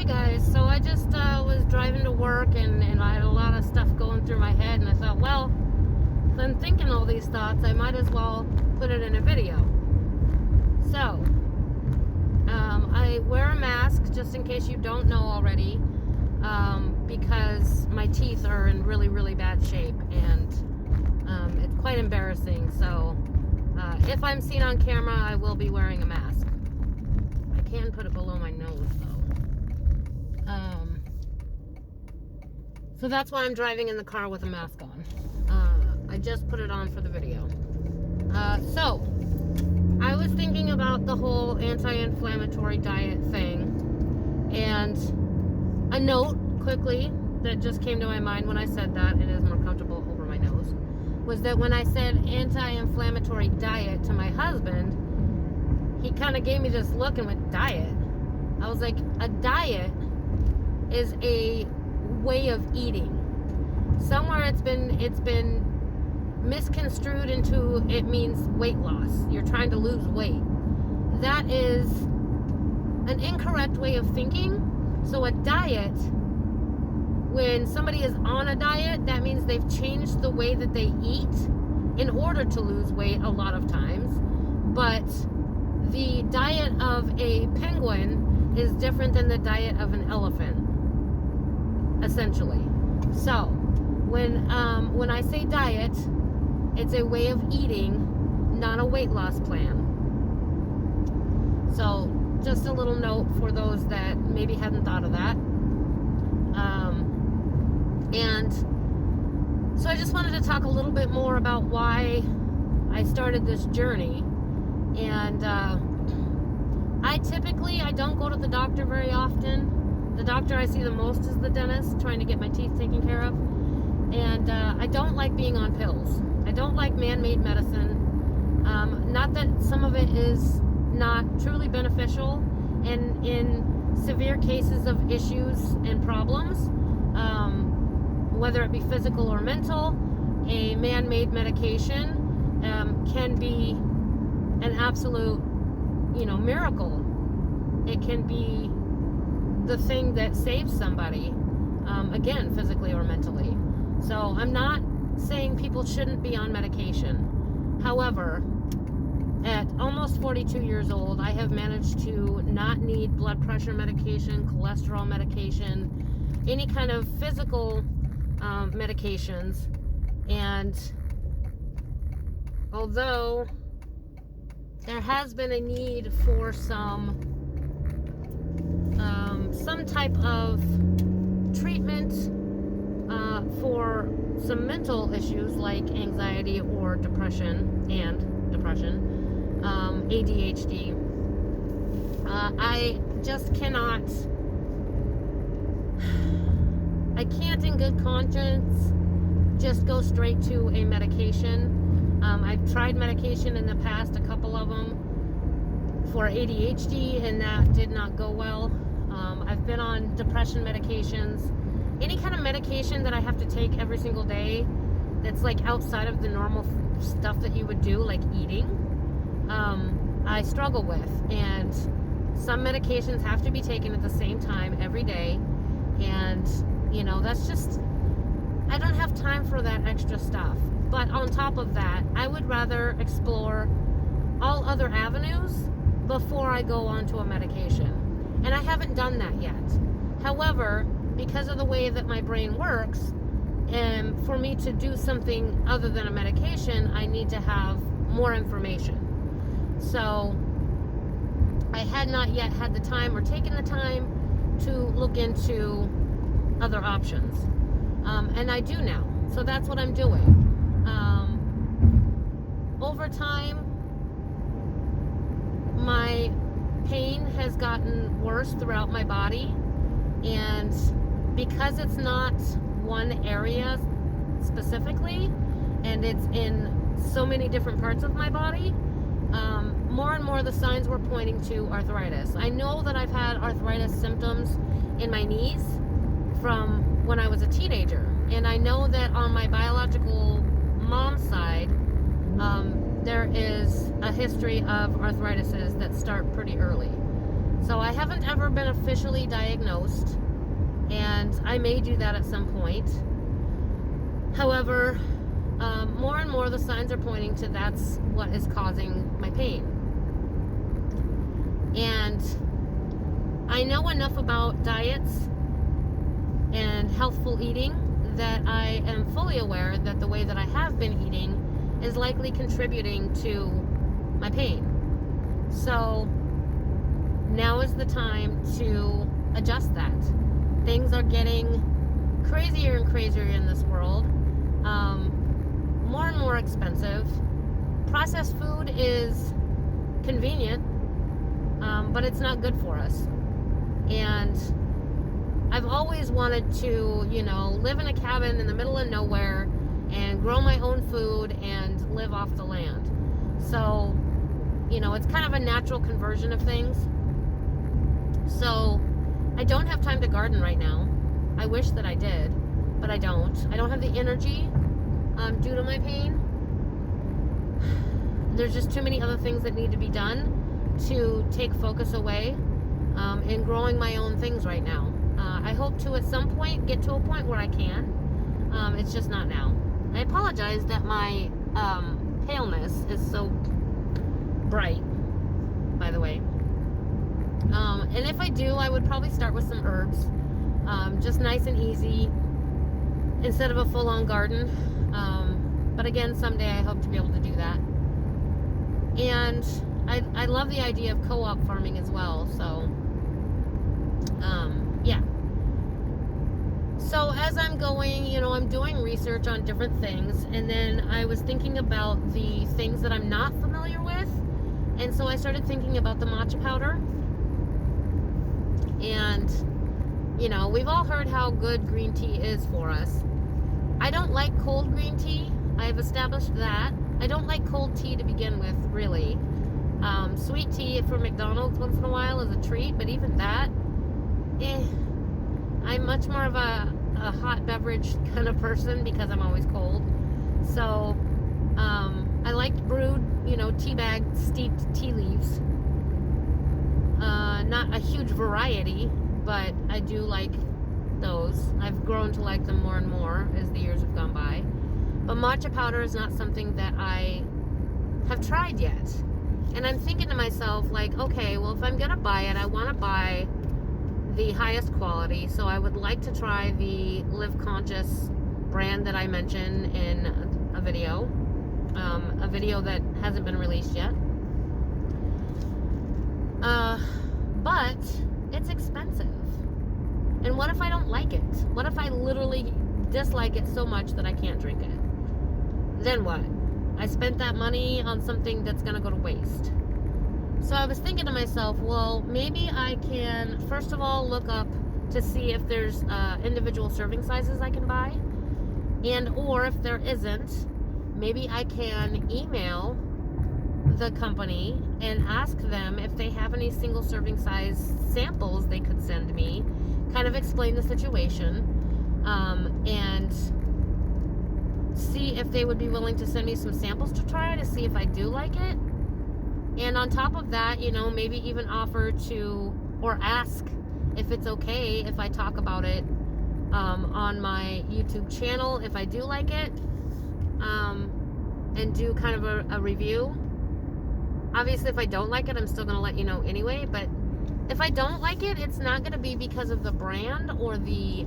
Hey guys, so I just was driving to work and I had a lot of stuff going through my head, and I thought, well, if I'm thinking all these thoughts, I might as well put it in a video. So, I wear a mask just in case you don't know already, because my teeth are in really, really bad shape, and it's quite embarrassing. So, if I'm seen on camera, I will be wearing a mask. I can put it below my nose, though. So that's why I'm driving in the car with a mask on. I just put it on for the video. So, I was thinking about the whole anti-inflammatory diet thing, and a note quickly that just came to my mind when I said that, it is more comfortable over my nose, was that when I said anti-inflammatory diet to my husband, he kind of gave me this look and went, diet? I was like, a diet is a way of eating. Somewhere it's been misconstrued into it means weight loss. You're trying to lose weight. That is an incorrect way of thinking. So a diet, when somebody is on a diet, that means they've changed the way that they eat in order to lose weight a lot of times. But the diet of a penguin is different than the diet of an elephant, essentially. So when I say diet, it's a way of eating, not a weight loss plan. So just a little note for those that maybe hadn't thought of that. And so I just wanted to talk a little bit more about why I started this journey. And I don't go to the doctor very often. The doctor I see the most is the dentist, trying to get my teeth taken care of. And I don't like being on pills. I don't like man-made medicine. Not that some of it is not truly beneficial, and in severe cases of issues and problems, whether it be physical or mental, a man-made medication can be an absolute, miracle. It can be the thing that saves somebody, again, physically or mentally. So I'm not saying people shouldn't be on medication. However, at almost 42 years old, I have managed to not need blood pressure medication, cholesterol medication, any kind of physical medications. And although there has been a need for some type of treatment for some mental issues like anxiety or depression, ADHD. I just cannot, I can't in good conscience just go straight to a medication. I've tried medication in the past, a couple of them, for ADHD, and that did not go well. I've been on depression medications. Any kind of medication that I have to take every single day that's like outside of the normal stuff that you would do, like eating, I struggle with. And some medications have to be taken at the same time every day. And, that's just, I don't have time for that extra stuff. But on top of that, I would rather explore all other avenues before I go onto a medication. And I haven't done that yet. However, because of the way that my brain works, and for me to do something other than a medication, I need to have more information. So I had not yet had the time or taken the time to look into other options. And I do now. So that's what I'm doing. Over time, my pain has gotten worse throughout my body, and because it's not one area specifically, and it's in so many different parts of my body, more and more the signs were pointing to arthritis. I know that I've had arthritis symptoms in my knees from when I was a teenager, and I know that on my biological mom's side, there is a history of arthritises that start pretty early. So I haven't ever been officially diagnosed, and I may do that at some point. However, more and more the signs are pointing to that's what is causing my pain. And I know enough about diets and healthful eating that I am fully aware that the way that I have been eating is likely contributing to my pain. So now is the time to adjust that. Things are getting crazier and crazier in this world, more and more expensive. Processed food is convenient, but it's not good for us. And I've always wanted to, live in a cabin in the middle of nowhere and grow my own food and live off the land. So, it's kind of a natural conversion of things. So, I don't have time to garden right now. I wish that I did, but I don't. I don't have the energy due to my pain. There's just too many other things that need to be done to take focus away in growing my own things right now. I hope to at some point get to a point where I can. It's just not now. I apologize that my paleness is so bright, by the way. And if I do, I would probably start with some herbs, just nice and easy, instead of a full-on garden. But again, someday I hope to be able to do that. And I love the idea of co-op farming as well. So, yeah. So as I'm going, I'm doing research on different things, and then I was thinking about the things that I'm not familiar with, and so I started thinking about the matcha powder. And, we've all heard how good green tea is for us. I don't like cold green tea. I've established that. I don't like cold tea to begin with, really. Sweet tea from McDonald's once in a while is a treat, but even that, I'm much more of a hot beverage kind of person because I'm always cold. So, I like brewed, tea bag steeped tea leaves. Not a huge variety, but I do like those. I've grown to like them more and more as the years have gone by. But matcha powder is not something that I have tried yet. And I'm thinking to myself, like, okay, well, if I'm going to buy it, I want to buy the highest quality. So I would like to try the Live Conscious brand that I mentioned in a video that hasn't been released yet. But it's expensive. And what if I don't like it? What if I literally dislike it so much that I can't drink it? Then what? I spent that money on something that's going to go to waste. So I was thinking to myself, well, maybe I can, first of all, look up to see if there's individual serving sizes I can buy. Or if there isn't, maybe I can email the company and ask them if they have any single serving size samples they could send me, kind of explain the situation, and see if they would be willing to send me some samples to try to see if I do like it. And on top of that, maybe even offer to, or ask if it's okay if I talk about it on my YouTube channel if I do like it, and do kind of a review. Obviously, if I don't like it, I'm still going to let you know anyway, but if I don't like it, it's not going to be because of the brand or the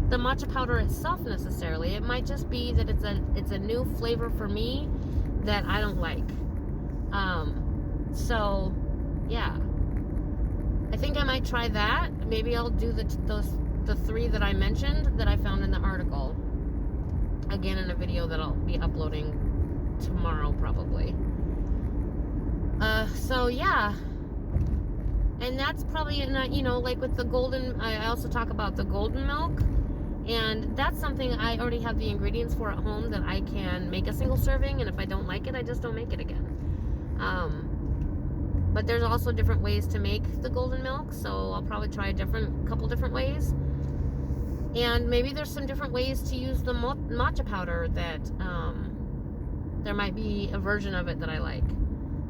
matcha powder itself necessarily. It might just be that it's a new flavor for me that I don't like. So yeah, I think I might try that. Maybe I'll do the 3 that I mentioned that I found in the article again in a video that I'll be uploading tomorrow probably. So yeah, and that's probably not, like with the golden, I also talk about the golden milk, and that's something I already have the ingredients for at home that I can make a single serving, and if I don't like it, I just don't make it again. But there's also different ways to make the golden milk, so I'll probably try a couple different ways. And maybe there's some different ways to use the matcha powder that there might be a version of it that I like.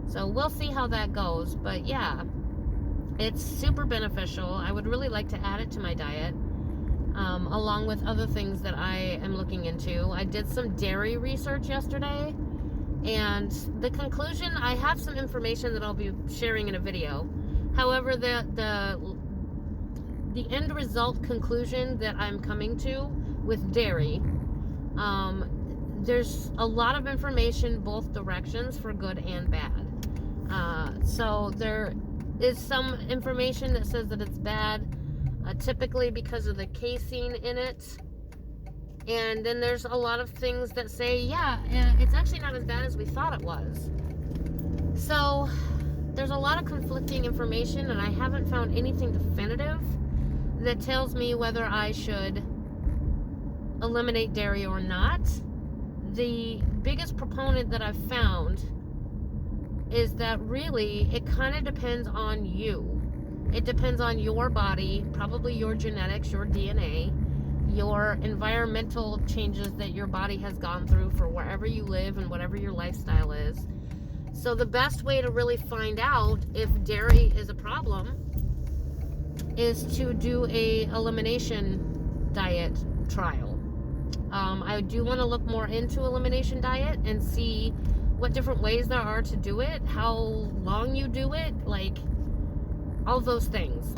So we'll see how that goes. But yeah, It's super beneficial. I would really like to add it to my diet, along with other things that I am looking into. I did some dairy research yesterday, and the conclusion, I have some information that I'll be sharing in a video. However, the end result conclusion that I'm coming to with dairy, there's a lot of information both directions for good and bad. So there is some information that says that it's bad, typically because of the casein in it. And then there's a lot of things that say, yeah, it's actually not as bad as we thought it was. So there's a lot of conflicting information, and I haven't found anything definitive that tells me whether I should eliminate dairy or not. The biggest proponent that I've found is that really it kind of depends on you. It depends on your body, probably your genetics, your DNA, your environmental changes that your body has gone through for wherever you live and whatever your lifestyle is. So the best way to really find out if dairy is a problem is to do a elimination diet trial. I do want to look more into elimination diet and see what different ways there are to do it, how long you do it, like all those things.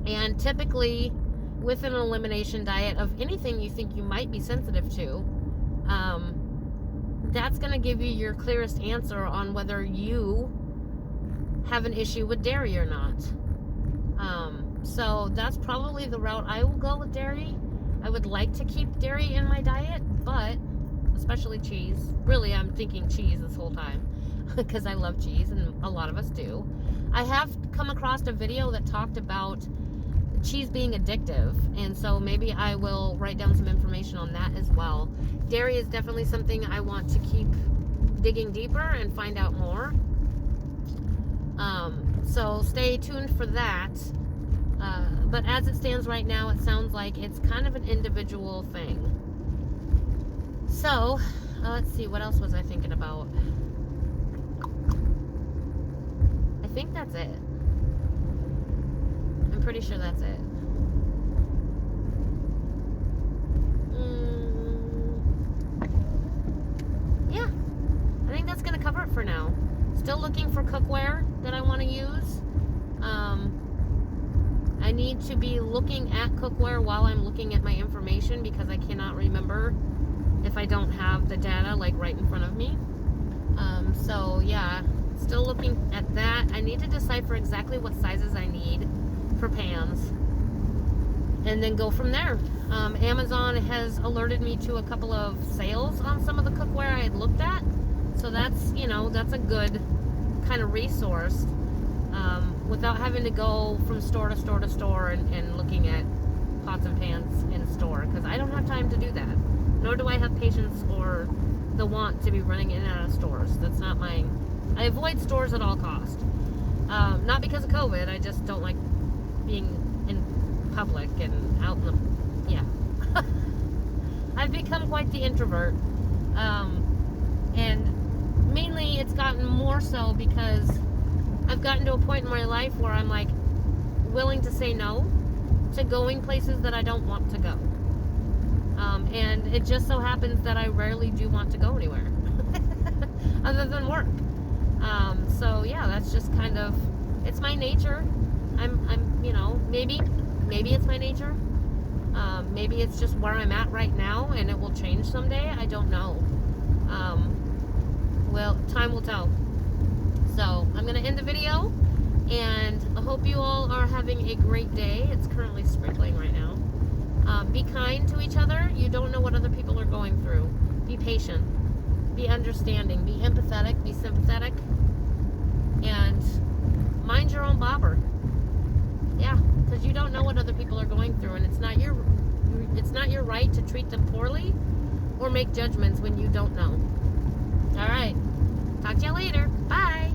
And typically with an elimination diet of anything you think you might be sensitive to, that's going to give you your clearest answer on whether you have an issue with dairy or not. So that's probably the route I will go with dairy. I would like to keep dairy in my diet, but especially cheese. Really, I'm thinking cheese this whole time because I love cheese, and a lot of us do. I have come across a video that talked about cheese being addictive, and so maybe I will write down some information on that as well. Dairy is definitely something I want to keep digging deeper and find out more. So stay tuned for that. But as it stands right now, it sounds like it's kind of an individual thing. So, let's see, what else was I thinking about? I think that's it. I'm pretty sure that's it. Yeah, I think that's going to cover it for now. Still looking for cookware that I want to use. I need to be looking at cookware while I'm looking at my information because I cannot remember if I don't have the data like right in front of me. So yeah, still looking at that. I need to decipher exactly what sizes I need for pans and then go from there. Amazon has alerted me to a couple of sales on some of the cookware I had looked at. So that's, that's a good kind of resource. Without having to go from store to store to store and looking at pots and pans in store, because I don't have time to do that. Nor do I have patience or the want to be running in and out of stores. That's not I avoid stores at all costs. Not because of COVID, I just don't like being in public and out in the, yeah. I've become quite the introvert. And mainly it's gotten more so because I've gotten to a point in my life where I'm like willing to say no to going places that I don't want to go. And it just so happens that I rarely do want to go anywhere other than work. So yeah, that's just kind of, it's my nature. I'm maybe it's my nature. Maybe it's just where I'm at right now and it will change someday. I don't know. Well, time will tell. So I'm going to end the video, and I hope you all are having a great day. It's currently sprinkling right now. Be kind to each other. You don't know what other people are going through. Be patient. Be understanding. Be empathetic. Be sympathetic. And mind your own bobber. Yeah, because you don't know what other people are going through, and it's not your right to treat them poorly or make judgments when you don't know. All right. Talk to you later. Bye.